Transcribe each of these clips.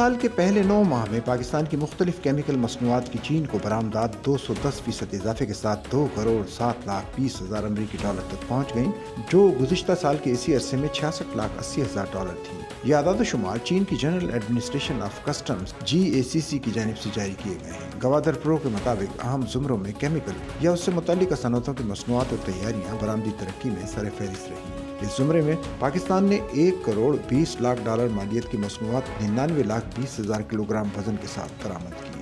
سال کے پہلے 9 ماہ میں پاکستان کی مختلف کیمیکل مصنوعات کی چین کو برآمدات 210% اضافے کے ساتھ 2,07,20,000 امریکی ڈالر تک پہنچ گئیں، جو گزشتہ سال کے اسی عرصے میں 66,80,000 ڈالر تھی۔ یہ اعداد و شمار چین کی general administration of customs GACC کی جانب سے جاری کیے گئے ہیں۔ گوادر پرو کے مطابق اہم زمروں میں کیمیکل یا اس سے متعلقہ صنعتوں کی مصنوعات اور تیاریاں برآمدی ترقی میں سر فہرست رہی۔ اس زمرے میں پاکستان نے 1,20,00,000 ڈالر مالیت کی مصنوعات 99,20,000 کلو گرام وزن کے ساتھ برآمد کی۔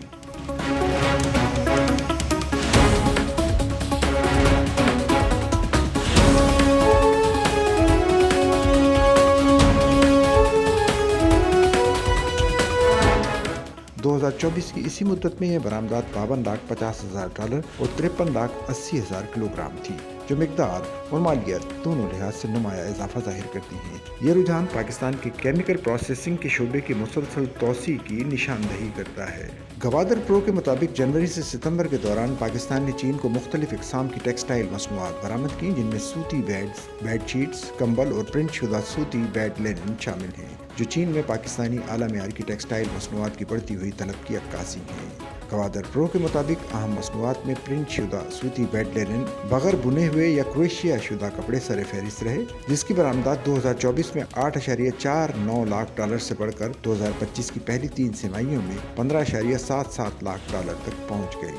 دو ہزار 24 کی اسی مدت میں یہ برآمدات 52,50,000 ڈالر اور 53,80,000 کلو گرام تھی، جو مقدار اور مالیت دونوں لحاظ سے نمایاں اضافہ ظاہر کرتی ہیں۔ یہ رجحان پاکستان کی کیمیکل پروسیسنگ کے شعبے کی مسلسل توسیع کی نشاندہی کرتا ہے۔ گوادر پرو کے مطابق جنوری سے ستمبر کے دوران پاکستان نے چین کو مختلف اقسام کی ٹیکسٹائل مصنوعات برآمد کی، جن میں صوتی بیڈز، بیڈ شیٹس، کمبل اور پرنٹ شدہ صوتی بیڈ لینن شامل ہیں، جو چین میں پاکستانی اعلیٰ معیار کی ٹیکسٹائل مصنوعات کی بڑھتی ہوئی طلب کی عکاسی ہیں۔ گوادر پرو کے مطابق اہم مصنوعات میں پرنٹ شدہ صوتی بیڈ لینن، بغیر بنے ہوئے یا کروشیا شدہ کپڑے سر فہرست رہے، جس کی برآمدات 2024 میں 8.49 لاکھ ڈالر سے بڑھ کر 2025 کی پہلی 3 سمائیوں میں 15.77 لاکھ ڈالر تک پہنچ گئی۔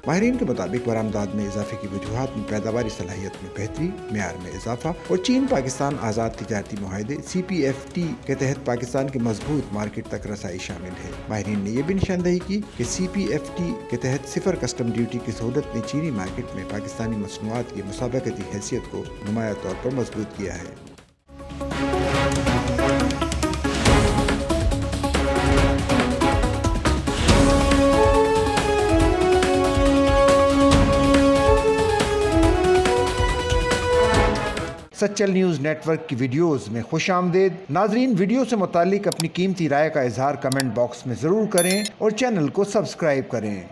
ماہرین کے مطابق برآمدات میں اضافے کی وجوہات میں پیداواری صلاحیت میں بہتری، معیار میں اضافہ اور چین پاکستان آزاد تجارتی معاہدے CPFT کے تحت پاکستان کی مضبوط مارکیٹ تک رسائی شامل ہے۔ ماہرین نے یہ بھی نشاندہی کی کہ CPFT کے تحت صفر کسٹم ڈیوٹی کی سہولت نے چینی مارکیٹ میں پاکستانی مصنوعات کی مسابقتی حیثیت کو نمایاں طور پر مضبوط کیا ہے۔ سچل نیوز نیٹ ورک کی ویڈیوز میں خوش آمدید۔ ناظرین، ویڈیو سے متعلق اپنی قیمتی رائے کا اظہار کمنٹ باکس میں ضرور کریں اور چینل کو سبسکرائب کریں۔